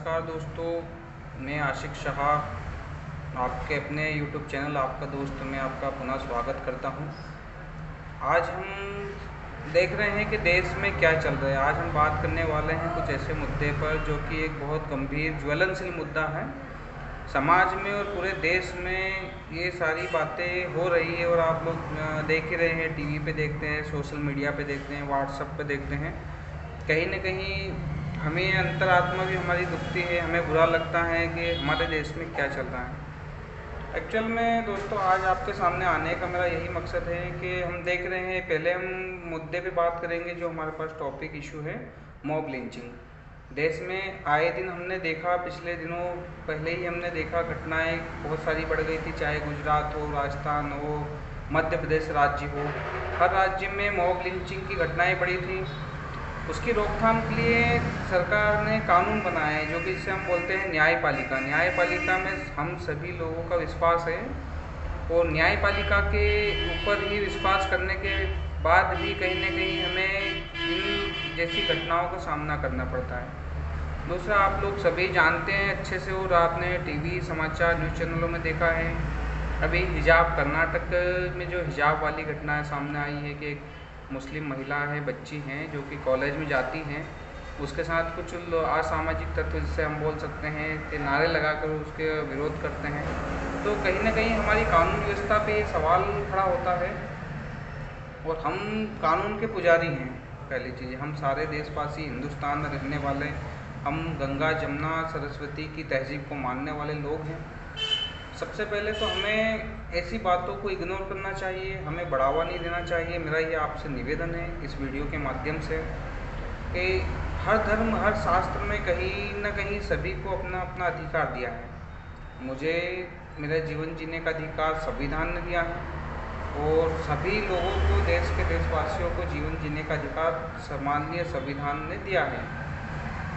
नमस्कार दोस्तों, मैं आशिक शाह आपके अपने YouTube चैनल आपका दोस्त में आपका पुनः स्वागत करता हूं। आज हम देख रहे हैं कि देश में क्या चल रहा है। आज हम बात करने वाले हैं कुछ ऐसे मुद्दे पर जो कि एक बहुत गंभीर ज्वलनशील मुद्दा है। समाज में और पूरे देश में ये सारी बातें हो रही है और आप लोग देख ही रहे हैं, टीवी पे देखते हैं, सोशल मीडिया पे देखते हैं, व्हाट्सएप पे देखते हैं। कहीं न कहीं हमें अंतरात्मा भी हमारी दुखती है, हमें बुरा लगता है कि हमारे देश में क्या चल रहा है। एक्चुअल में दोस्तों आज आपके सामने आने का मेरा यही मकसद है कि हम देख रहे हैं, पहले हम मुद्दे पे बात करेंगे जो हमारे पास टॉपिक इशू है, मॉब लिंचिंग। देश में आए दिन हमने देखा, पिछले दिनों पहले ही हमने देखा घटनाएं बहुत सारी बढ़ गई थी, चाहे गुजरात हो, राजस्थान हो, मध्य प्रदेश राज्य हो, हर राज्य में मॉब लिंचिंग की घटनाएं बढ़ी थी। उसकी रोकथाम के लिए सरकार ने कानून बनाए हैं जो कि जिसे हम बोलते हैं न्यायपालिका। न्यायपालिका में हम सभी लोगों का विश्वास है और न्यायपालिका के ऊपर ही विश्वास करने के बाद भी कहीं न कहीं हमें इन जैसी घटनाओं का सामना करना पड़ता है। दूसरा, आप लोग सभी जानते हैं अच्छे से और आपने टीवी, समाचार, न्यूज़ चैनलों में देखा है, अभी हिजाब कर्नाटक में जो हिजाब वाली घटना सामने आई है कि एक मुस्लिम महिला है, बच्ची हैं जो कि कॉलेज में जाती हैं, उसके साथ कुछ असामाजिक तत्व जिससे हम बोल सकते हैं कि नारे लगाकर उसके विरोध करते हैं। तो कहीं ना कहीं हमारी कानून व्यवस्था पे सवाल खड़ा होता है और हम कानून के पुजारी हैं। पहली चीज़, हम सारे देशवासी हिंदुस्तान में रहने वाले, हम गंगा, जमुना, सरस्वती की तहजीब को मानने वाले लोग हैं। सबसे पहले तो हमें ऐसी बातों को इग्नोर करना चाहिए, हमें बढ़ावा नहीं देना चाहिए। मेरा ये आपसे निवेदन है इस वीडियो के माध्यम से कि हर धर्म, हर शास्त्र में कहीं न कहीं सभी को अपना अपना अधिकार दिया है। मुझे मेरा जीवन जीने का अधिकार संविधान ने दिया है और सभी लोगों को, देश के देशवासियों को जीवन जीने का अधिकार सामान्य संविधान ने दिया है।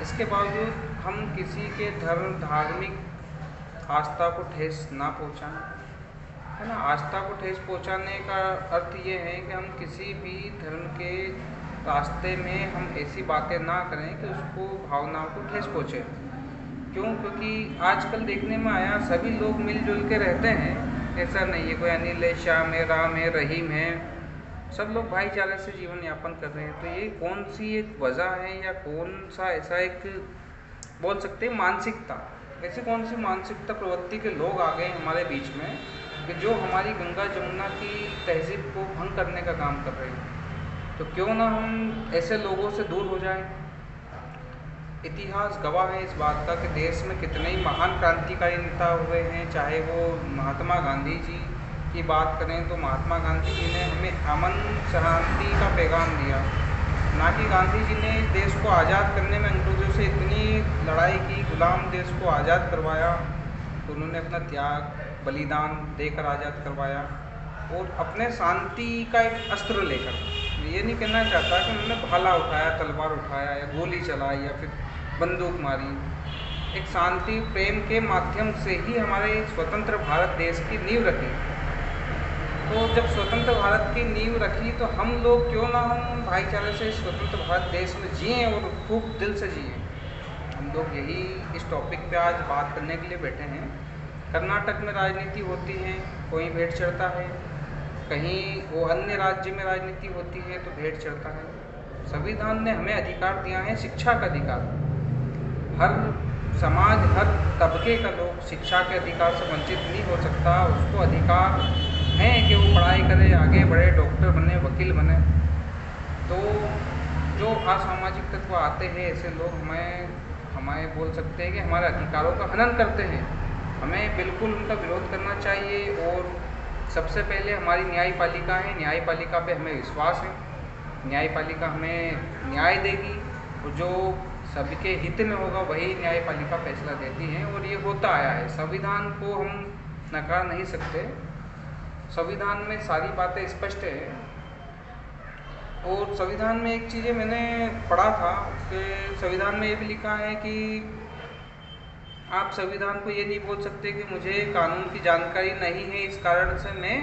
इसके बावजूद हम किसी के धर्म, धार्मिक आस्था को ठेस ना पहुँचाएं, है ना। आस्था को ठेस पहुँचाने का अर्थ ये है कि हम किसी भी धर्म के रास्ते में हम ऐसी बातें ना करें कि उसको, भावनाओं को ठेस पहुँचे। क्यों? क्योंकि आजकल देखने में आया सभी लोग मिलजुल के रहते हैं, ऐसा नहीं है कोई अनिल है, श्याम है, राम है, रहीम है, सब लोग भाईचारे से जीवन यापन कर रहे हैं। तो ये कौन सी एक वजह है या कौन सा ऐसा एक बोल सकते हैं मानसिकता, ऐसी कौन सी मानसिकता प्रवृत्ति के लोग आ गए हमारे बीच में कि जो हमारी गंगा जमुना की तहजीब को भंग करने का काम कर रहे हैं। तो क्यों ना हम ऐसे लोगों से दूर हो जाएं। इतिहास गवाह है इस बात का कि देश में कितने ही महान क्रांतिकारी नेता हुए हैं, चाहे वो महात्मा गांधी जी की बात करें तो महात्मा गांधी जी ने हमें अमन, शांति का पैगाम दिया, ना कि गांधी जी ने देश को आज़ाद करने में अंग्रेज़ों से इतनी लड़ाई की, गुलाम देश को आज़ाद करवाया। तो उन्होंने अपना त्याग, बलिदान देकर आज़ाद करवाया और अपने शांति का एक अस्त्र लेकर। ये नहीं कहना चाहता कि उन्होंने भाला उठाया, तलवार उठाया या गोली चलाई या फिर बंदूक मारी। एक शांति, प्रेम के माध्यम से ही हमारे स्वतंत्र भारत देश की नींव रखी। तो जब स्वतंत्र भारत की नींव रखी तो हम लोग क्यों ना हम भाईचारे से स्वतंत्र भारत देश में जिएँ और खूब दिल से जिएँ। हम लोग यही इस टॉपिक पे आज बात करने के लिए बैठे हैं। कर्नाटक में राजनीति होती है, कोई भेंट चढ़ता है, कहीं वो अन्य राज्य में राजनीति होती है तो भेंट चढ़ता है। संविधान ने हमें अधिकार दिया है, शिक्षा का अधिकार। हर समाज, हर तबके का लोग शिक्षा के अधिकार से वंचित नहीं हो सकता। उसको अधिकार है कि वो पढ़ाई करे, आगे बढ़े, डॉक्टर बने, वकील बने। तो जो असामाजिक तत्व आते हैं, ऐसे लोग हमें बोल सकते हैं कि हमारे अधिकारों का हनन करते हैं। हमें बिल्कुल उनका विरोध करना चाहिए और सबसे पहले हमारी न्यायपालिका है, न्यायपालिका पे हमें विश्वास है। न्यायपालिका हमें न्याय देगी और जो सबके हित में होगा वही न्यायपालिका फैसला देती है और ये होता आया है। संविधान को हम नकार नहीं सकते, संविधान में सारी बातें स्पष्ट है। और संविधान में एक चीज़ें मैंने पढ़ा था कि संविधान में ये भी लिखा है कि आप संविधान को ये नहीं बोल सकते कि मुझे कानून की जानकारी नहीं है, इस कारण से मैं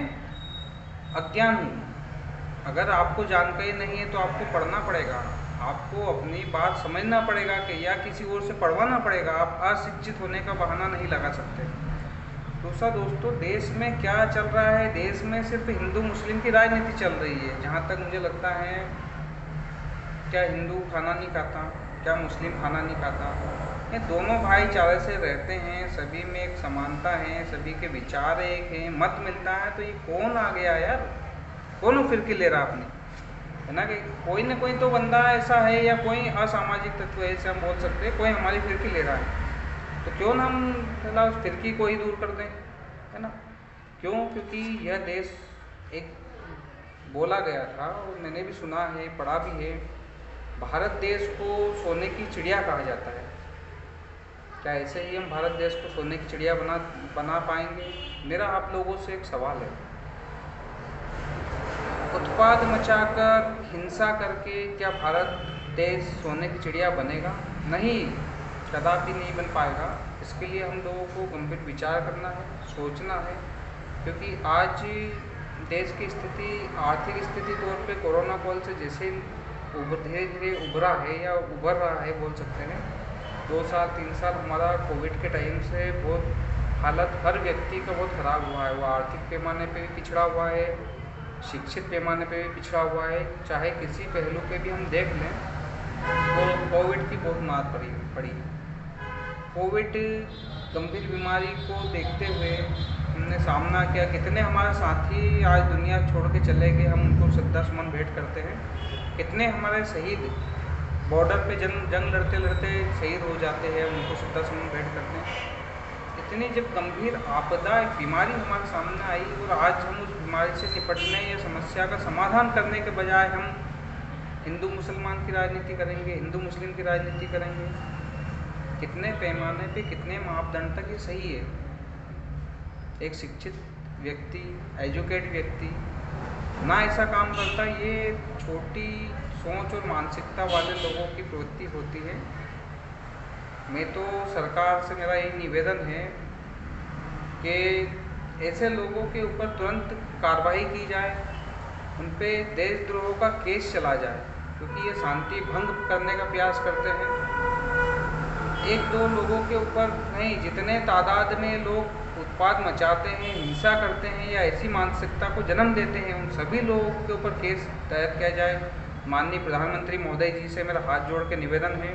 अज्ञान हूँ। अगर आपको जानकारी नहीं है तो आपको पढ़ना पड़ेगा, आपको अपनी बात समझना पड़ेगा कि या किसी और से पढ़वाना पड़ेगा। आप अशिक्षित होने का बहाना नहीं लगा सकते। दूसरा दोस्तों, देश में क्या चल रहा है, देश में सिर्फ हिंदू मुस्लिम की राजनीति चल रही है। जहाँ तक मुझे लगता है, क्या हिंदू खाना नहीं खाता, क्या मुस्लिम खाना नहीं खाता, ये दोनों भाईचारे से रहते हैं, सभी में एक समानता है, सभी के विचार एक हैं, मत मिलता है। तो ये कौन आ गया यार, कौन फिरकी ले रहा अपनी, है ना? कि कोई ना कोई तो बंदा ऐसा है या कोई असामाजिक तत्व है, ऐसे हम बोल सकते हैं, कोई हमारी फिरकी ले रहा है। तो क्यों ना हम पहला उस फिरकी को ही दूर कर दें, है ना? क्यों? क्योंकि यह देश एक बोला गया था और मैंने भी सुना है, पढ़ा भी है, भारत देश को सोने की चिड़िया कहा जाता है। क्या ऐसे ही हम भारत देश को सोने की चिड़िया बना पाएंगे? मेरा आप लोगों से एक सवाल है। उत्पाद मचाकर, हिंसा करके क्या भारत देश सोने की चिड़िया बनेगा? नहीं, कदापि नहीं बन पाएगा। इसके लिए हम लोगों को गंभीर विचार करना है, सोचना है। क्योंकि आज देश की स्थिति, आर्थिक स्थिति तौर पे कोरोना काल से जैसे धीरे धीरे उभरा है या उभर रहा है बोल सकते हैं। 2 साल 3 साल हमारा कोविड के टाइम से बहुत हालत हर व्यक्ति का बहुत ख़राब हुआ है। वो आर्थिक पैमाने पे भी पिछड़ा हुआ है, शिक्षित पैमाने पे भी पिछड़ा हुआ है। चाहे किसी पहलू पे भी हम देख लें तो कोविड की बहुत मार पड़ी। कोविड गंभीर बीमारी को देखते हुए हमने सामना किया। कितने हमारे साथी आज दुनिया छोड़ के चले गए, हम उनको श्रद्धासुमन भेंट करते हैं। कितने हमारे शहीद बॉर्डर पे जंग लड़ते लड़ते शहीद हो जाते हैं, उनको श्रद्धासुमन भेंट करते हैं। इतनी जब गंभीर आपदा, एक बीमारी हमारे सामने आई और आज हम उस बीमारी से निपटने या समस्या का समाधान करने के बजाय हम हिंदू मुसलमान की राजनीति करेंगे, हिंदू मुस्लिम की राजनीति करेंगे। कितने पैमाने पे, कितने मापदंड तक ये सही है? एक शिक्षित व्यक्ति, एजुकेट व्यक्ति ना ऐसा काम करता। ये छोटी सोच और मानसिकता वाले लोगों की प्रवृत्ति होती है। मैं तो सरकार से मेरा यही निवेदन है कि ऐसे लोगों के ऊपर तुरंत कार्रवाई की जाए, उन पे देशद्रोह का केस चला जाए, क्योंकि ये शांति भंग करने का प्रयास करते हैं। 1-2 लोगों के ऊपर नहीं, जितने तादाद में लोग उत्पाद मचाते हैं, हिंसा करते हैं या ऐसी मानसिकता को जन्म देते हैं, उन सभी लोगों के ऊपर केस दायर किया जाए। माननीय प्रधानमंत्री महोदय जी से मेरा हाथ जोड़ के निवेदन है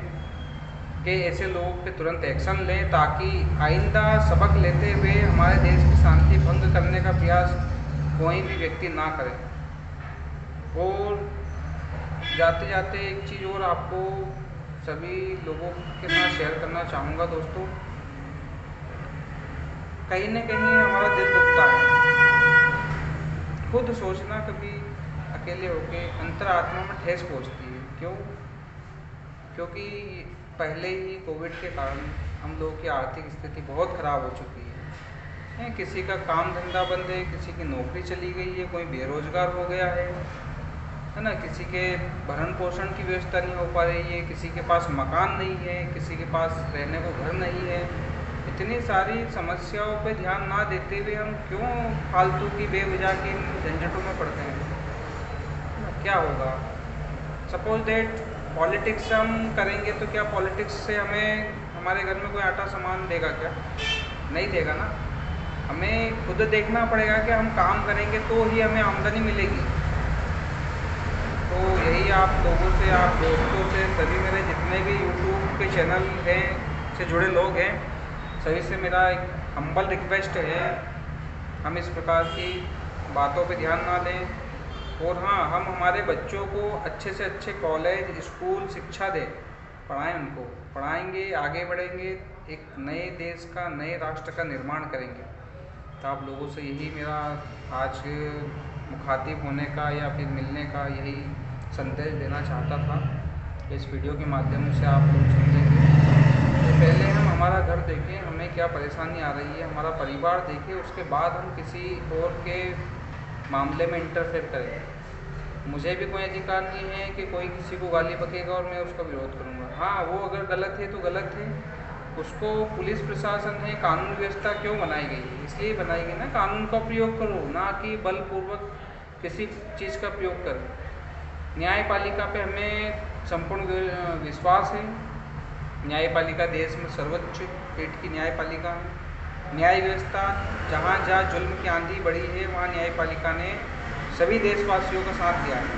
कि ऐसे लोगों पे तुरंत एक्शन लें, ताकि आइंदा सबक लेते हुए हमारे देश की शांति भंग करने का प्रयास कोई भी व्यक्ति ना करे। और जाते जाते एक चीज़ और आपको सभी लोगों के साथ शेयर करना चाहूँगा दोस्तों। कहीं न कहीं हमारा दिल दुखता है। खुद सोचना, कभी अकेले होके अंतरात्मा में ठेस पहुँचती है। क्यों? क्योंकि पहले ही कोविड के कारण हम लोगों की आर्थिक स्थिति बहुत ख़राब हो चुकी है। किसी का काम धंधा बंद है, किसी की नौकरी चली गई है, कोई बेरोजगार हो गया है ना? किसी के भरण पोषण की व्यवस्था नहीं हो पा रही है, किसी के पास मकान नहीं है, किसी के पास रहने को घर नहीं है। इतनी सारी समस्याओं पे ध्यान ना देते हुए हम क्यों फालतू की बेवजह की झंझटों में पड़ते हैं? क्या होगा? सपोज दैट पॉलिटिक्स हम करेंगे तो क्या पॉलिटिक्स से हमें हमारे घर में कोई आटा सामान देगा? क्या नहीं देगा ना। हमें खुद देखना पड़ेगा कि हम काम करेंगे तो ही हमें आमदनी मिलेगी। तो यही आप लोगों से, आप दोस्तों से, सभी मेरे जितने भी यूट्यूब के चैनल हैं से जुड़े लोग हैं, सभी से मेरा एक हम्बल रिक्वेस्ट है, हम इस प्रकार की बातों पे ध्यान ना दें। और हाँ, हम हमारे बच्चों को अच्छे से अच्छे कॉलेज, स्कूल शिक्षा दें, पढ़ाएं, उनको पढ़ाएंगे, आगे बढ़ेंगे, एक नए देश का, नए राष्ट्र का निर्माण करेंगे। तो आप लोगों से यही मेरा आज मुखातिब होने का या फिर मिलने का यही संदेश देना चाहता था। इस वीडियो के माध्यम से आप लोग समझेंगे तो पहले हम हमारा घर देखें, हमें क्या परेशानी आ रही है, हमारा परिवार देखें, उसके बाद हम किसी और के मामले में इंटरफेयर करें। मुझे भी कोई अधिकार नहीं है कि कोई किसी को गाली बकेगा और मैं उसका विरोध करूँगा। हाँ, वो अगर गलत है तो गलत है, उसको पुलिस प्रशासन है, कानून व्यवस्था क्यों बनाई गई है? इसलिए बनाई गई ना, कानून का प्रयोग करो, ना कि बलपूर्वक किसी चीज़ का प्रयोग करो। न्यायपालिका पे हमें संपूर्ण विश्वास है। न्यायपालिका देश में सर्वोच्च पीठ की न्यायपालिका है। न्याय व्यवस्था जहाँ जहाँ जुल्म की आंधी बढ़ी है वहाँ न्यायपालिका ने सभी देशवासियों का साथ दिया है।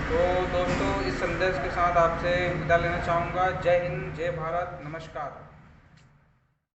तो दोस्तों, इस संदेश के साथ आपसे विदा लेना चाहूँगा। जय हिंद, जय भारत, नमस्कार।